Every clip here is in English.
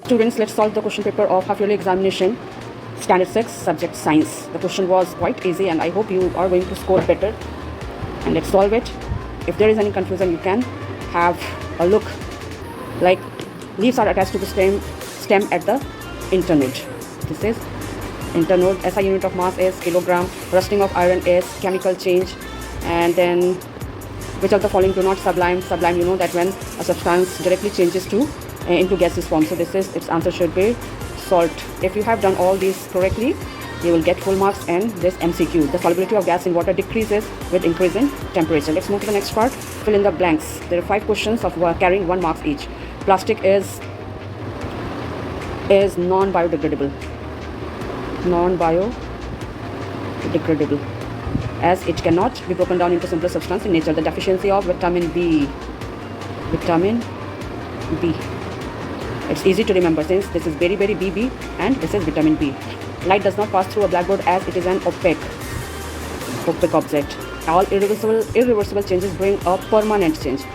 Students, let's solve the question paper of half-yearly examination, Standard 6, Subject Science. The question was quite easy and I hope you are going to score better. And let's solve it. If there is any confusion, you can have a look. Like, leaves are attached to the stem at the internode. This is internode. SI unit of mass is kilogram. Rusting of iron is chemical change. And then, which of the following do not sublime? Sublime, you know that when a substance directly changes to into gaseous form. So this is, its answer should be salt. If you have done all these correctly, you will get full marks and this MCQ. The solubility of gas in water decreases with increase in temperature. Let's move to the next part. Fill in the blanks. There are 5 questions of carrying 1 mark each. Plastic is non-biodegradable. Non-biodegradable, as it cannot be broken down into simpler substance in nature. The deficiency of vitamin B. Vitamin B. It's easy to remember since this is very BB and this is vitamin B. Light does not pass through a blackboard as it is an opaque object. All irreversible changes bring a permanent change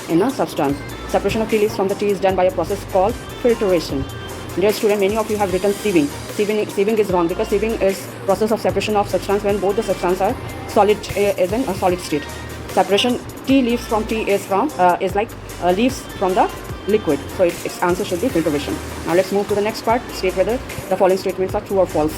in a substance. Separation of tea leaves from the tea is done by a process called filtration. Dear student, many of you have written sieving. Sieving is wrong because sieving is process of separation of substance when both the substance are solid, is in a solid state. Separation tea leaves from tea is like leaves from the liquid. So its answer should be filtration. Now let's move to the next part. State whether the following statements are true or false.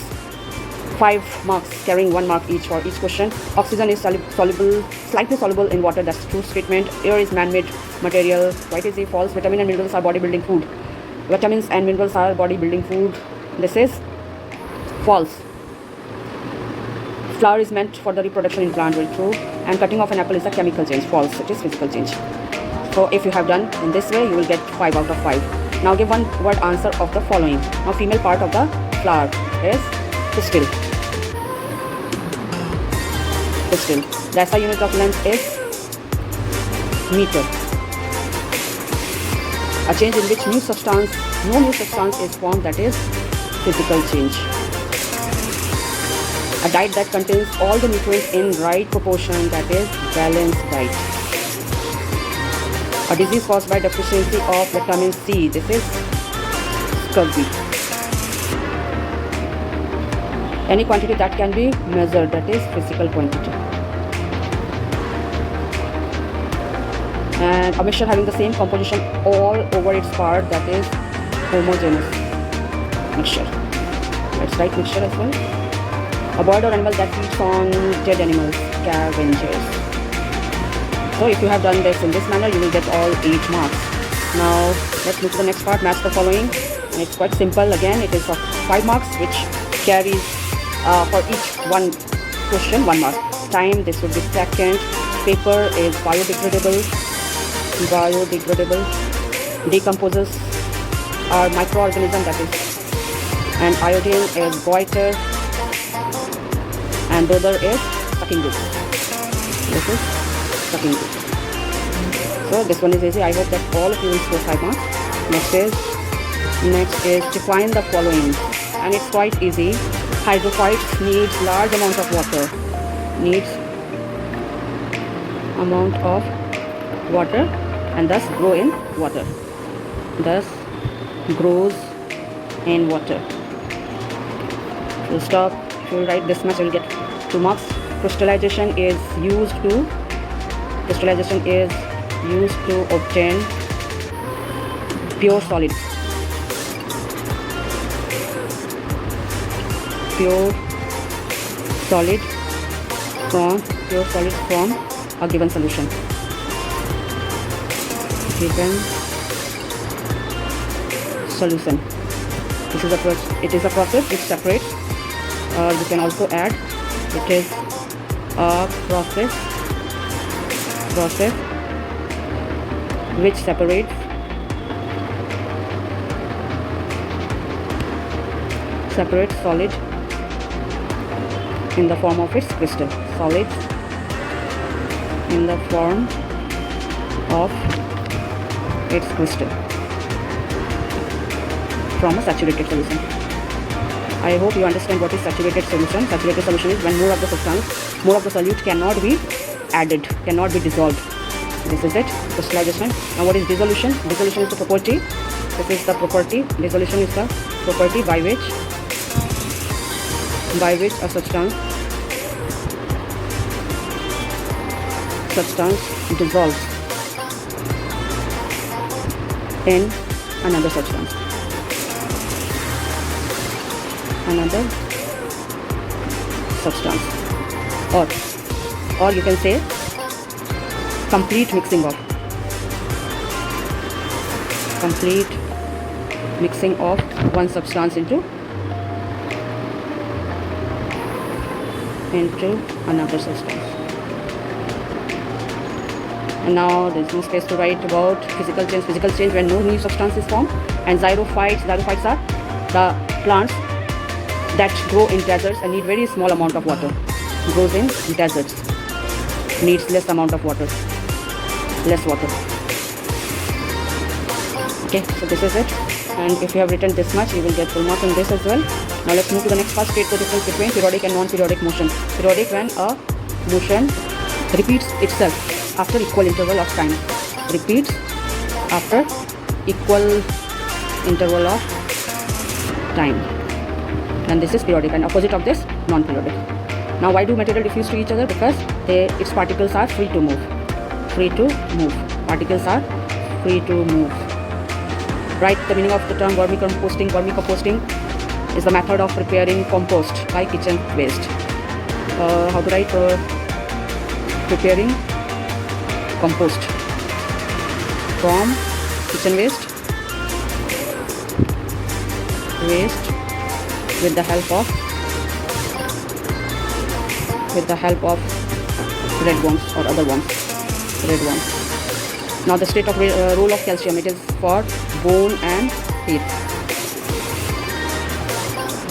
5 marks, carrying 1 mark each for each question. Oxygen is slightly soluble in water. That's true statement. Air is man-made material. Quite easy. False. Vitamin and minerals are body-building food. Vitamins and minerals are body-building food. This is false. Flower is meant for the reproduction in plant. Very true. And cutting off an apple is a chemical change. False. It is physical change. So if you have done in this way, you will get 5 out of 5. Now give one word answer of the following. Now female part of the flower is pistil. Pistil. The SI unit of length is meter. A change in which no new substance is formed, that is physical change. A diet that contains all the nutrients in right proportion, that is balanced diet. A disease caused by deficiency of vitamin C, this is scurvy. Any quantity that can be measured, that is physical quantity. And a mixture having the same composition all over its part, that is homogeneous mixture. Let's write mixture as well. A bird or animal that feeds on dead animals, scavengers. So if you have done this in this manner, you will get all 8 marks. Now let's move to the next part. Match the following, and it's quite simple. Again, it is of 5 marks, which carries for each one question 1 mark. Time, this would be second. Paper is biodegradable. Decomposes are microorganism, that is. And iodine is goiter. And the other is sucking good. This is sucking good. So this one is easy. I hope that all of you will score 5 marks. Next is define the following, and it's quite easy. Hydrophytes needs large amount of water. And thus grow in water. Thus grows in water. Full stop. If you write this much, you will get 2 marks. Crystallization is used to obtain pure solids. Pure solid from a given solution. It is a process which separates. You can also add, it is a process which separates solid in the form of its crystal. Solids in the form of its crystal from a saturated solution. I hope you understand what is saturated solution. Saturated solution is when more of the solute cannot be added, cannot be dissolved. This is it, crystallization. Now what is dissolution? Dissolution is the property. This is the property. Dissolution is the property by which a substance dissolves in another substance. Or you can say complete mixing of one substance into another substance. And now there's no space to write about physical change when no new substance is formed. And xerophytes are the plants that grow in deserts and need very small amount of water. Grows in deserts, needs less amount of water, less water. Okay, so this is it. And if you have written this much, you will get full marks on this as well. Now let's move to the next part. State the difference between periodic and non-periodic motion. Periodic, when a motion repeats itself after equal interval of time. Repeats after equal interval of time. And this is periodic, and opposite of this, non-periodic. Now why do material diffuse to each other? Because its particles are free to move. Particles are free to move. Write the meaning of the term vermicomposting. Vermicomposting is the method of preparing compost by kitchen waste. How to write preparing compost from kitchen waste with the help of red worms or other worms. Now the state of role of calcium, it is for bone and teeth.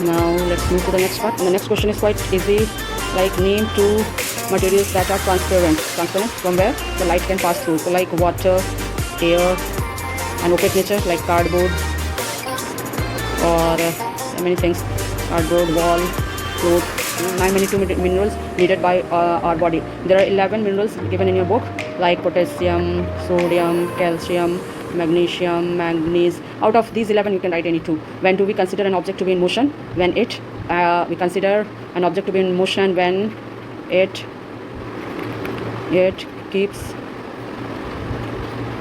Now let's move to the next part. And the next question is quite easy, like name two materials that are transparent from where the light can pass through. So like water, air, and opaque nature like cardboard or many things. Cardboard, wall, cloth. 9 minerals needed by our body. There are 11 minerals given in your book, like potassium, sodium, calcium, magnesium, manganese. Out of these 11, you can write any two. When do we consider an object to be in motion? When we consider an object to be in motion when it keeps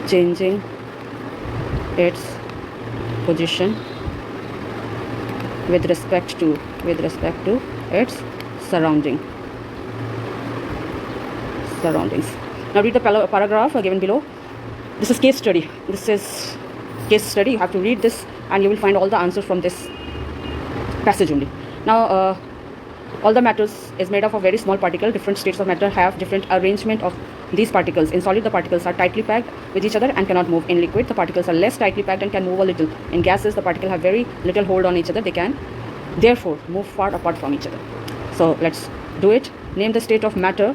changing its position with respect to its surroundings. Now read the paragraph given below. This is case study. You have to read this and you will find all the answers from this passage only. Now all the matters is made up of very small particles. Different states of matter have different arrangement of these particles. In solid, the particles are tightly packed with each other and cannot move. In liquid, the particles are less tightly packed and can move a little. In gases, the particles have very little hold on each other. They can therefore move far apart from each other. So let's do it. Name the state of matter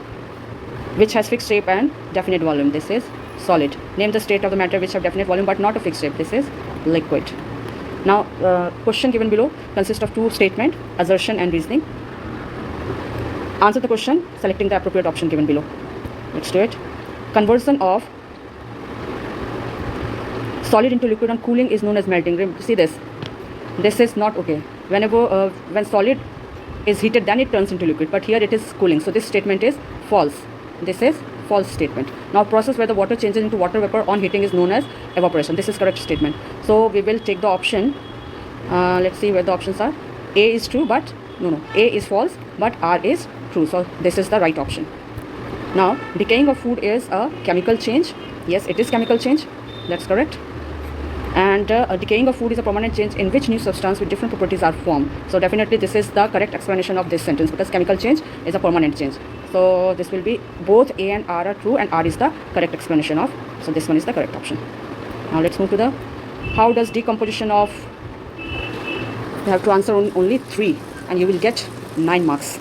which has fixed shape and definite volume. This is solid. Name the state of the matter which have definite volume but not a fixed shape. This is liquid. Now question given below consists of two statements, assertion and reasoning. Answer the question selecting the appropriate option given below. Let's do it. Conversion of solid into liquid on cooling is known as melting. See this. This is not okay. Whenever when solid is heated, then it turns into liquid. But here it is cooling. So this statement is false. This is false statement. Now process where the water changes into water vapor on heating is known as evaporation. This is correct statement. So we will take the option. Let's see where the options are. A is true, but no. A is false, but R is true. So this is the right option. Now decaying of food is a chemical change. Yes, it is chemical change. That's correct. And decaying of food is a permanent change in which new substance with different properties are formed. So definitely this is the correct explanation of this sentence, because chemical change is a permanent change. So this will be both A and R are true, and R is the correct explanation of. So this one is the correct option. Now let's move to the how does decomposition of. You have to answer only 3 and you will get 9 marks.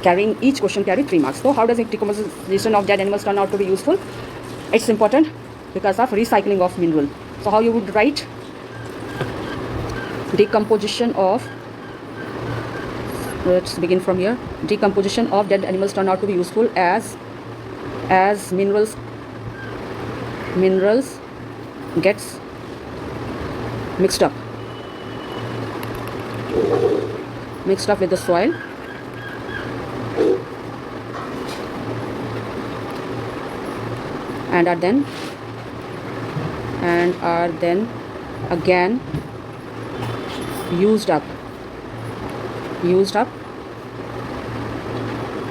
Carrying each question carry 3 marks. So how does decomposition of dead animals turn out to be useful? It's important because of recycling of mineral. So how you would write decomposition of, let's begin from here. Decomposition of dead animals turn out to be useful as minerals minerals gets mixed up with the soil and are then again used up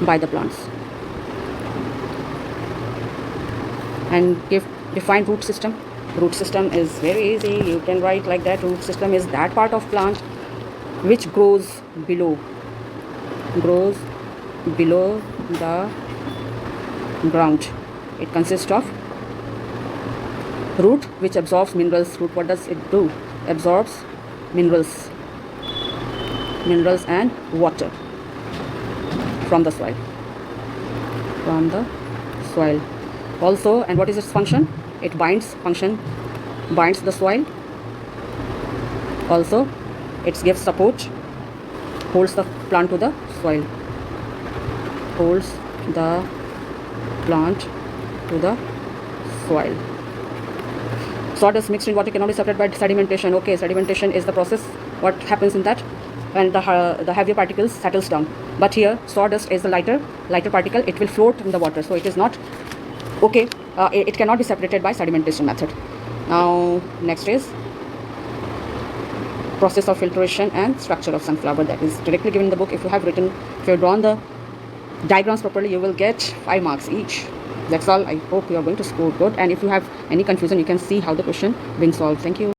by the plants. And define root system. Root system is very easy. You can write like that. Root system is that part of plant which grows below the ground. It consists of root which absorbs minerals. Root, what does it do? Absorbs minerals and water from the soil. Also, and what is its function? It binds the soil. Also, it gives support, holds the plant to the soil. Sawdust mixed in water cannot be separated by sedimentation. Okay, sedimentation is the process what happens in that when the heavier particles settles down. But here sawdust is the lighter particle. It will float in the water, so it is not okay. It cannot be separated by sedimentation method. Now next is process of filtration and structure of sunflower. That is directly given in the book. If you have drawn the diagrams properly, you will get 5 marks each. That's all. I hope you are going to score good, and if you have any confusion, you can see how the question being solved. Thank you.